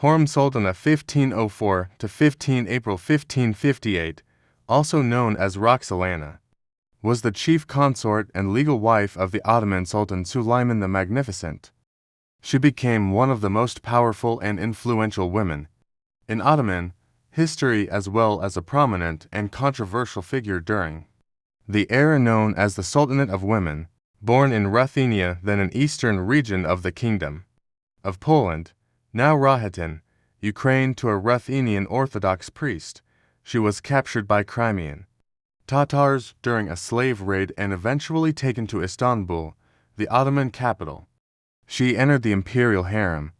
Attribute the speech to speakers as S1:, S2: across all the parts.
S1: Hurrem Sultana 1504 to 15 April 1558, also known as Roxelana, was the chief consort and legal wife of the Ottoman Sultan Suleiman the Magnificent. She became one of the most powerful and influential women in Ottoman history, as well as a prominent and controversial figure during the era known as the Sultanate of Women. Born in Ruthenia, then an eastern region of the Kingdom of Poland, now Rohatyn, Ukraine, to a Ruthenian Orthodox priest, she was captured by Crimean Tatars during a slave raid and eventually taken to Istanbul, the Ottoman capital. She entered the Imperial Harem,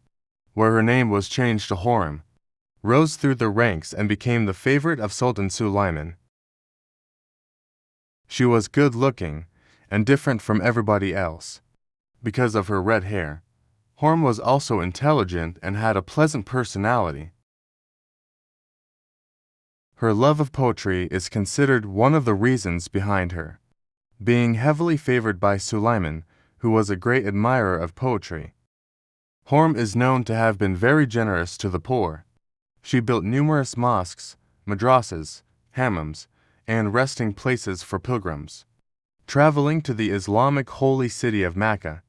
S1: where her name was changed to Hurrem, rose through the ranks and became the favorite of Sultan Suleiman. She was good-looking and different from everybody else. Because of her red hair, Hurrem was also intelligent and had a pleasant personality. Her love of poetry is considered one of the reasons behind her being heavily favored by Suleyman, who was a great admirer of poetry. Hurrem is known to have been very generous to the poor. She built numerous mosques, madrasas, hammams, and resting places for pilgrims traveling to the Islamic holy city of Mecca.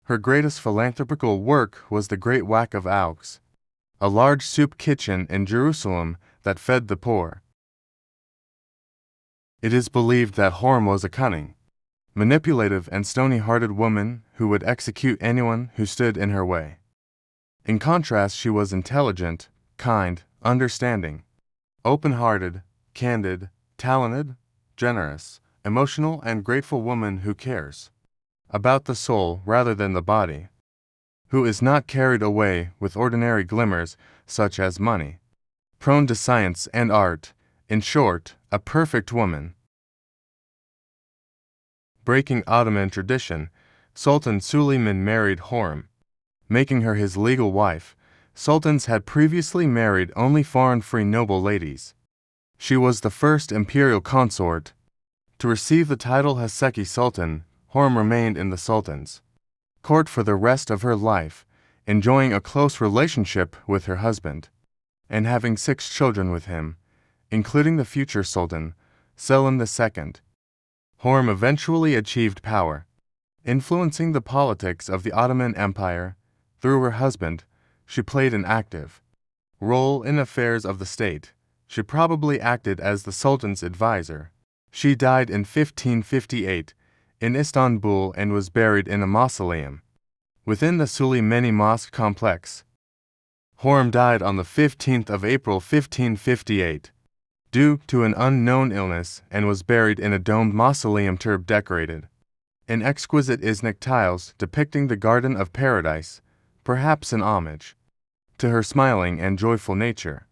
S1: Her greatest philanthropical work was the Great Wak of Aux, a large soup kitchen in Jerusalem that fed the poor. It is believed that Hurrem was a cunning, manipulative, and stony-hearted woman who would execute anyone who stood in her way. In contrast, she was intelligent, kind, understanding, open-hearted, candid, talented, generous, emotional, and grateful woman who cares about the soul rather than the body, who is not carried away with ordinary glimmers such as money, prone to science and art, in short, a perfect woman. Breaking Ottoman tradition, Sultan Suleiman married Hurrem, making her his legal wife. Sultans had previously married only foreign-free noble ladies. She was the first imperial consort to receive the title Haseki Sultan. Hurrem remained in the Sultan's court for the rest of her life, enjoying a close relationship with her husband, and having 6 children with him, including the future Sultan Selim II. Hurrem eventually achieved power, influencing the politics of the Ottoman Empire. Through her husband, she played an active role in affairs of the state. She probably acted as the Sultan's advisor. She died in 1558 in Istanbul and was buried in a mausoleum within the Suleyman Mosque complex. Hurrem died on the 15th of April 1558 due to an unknown illness and was buried in a domed mausoleum turb decorated in exquisite Iznik tiles depicting the Garden of Paradise, perhaps in homage to her smiling and joyful nature.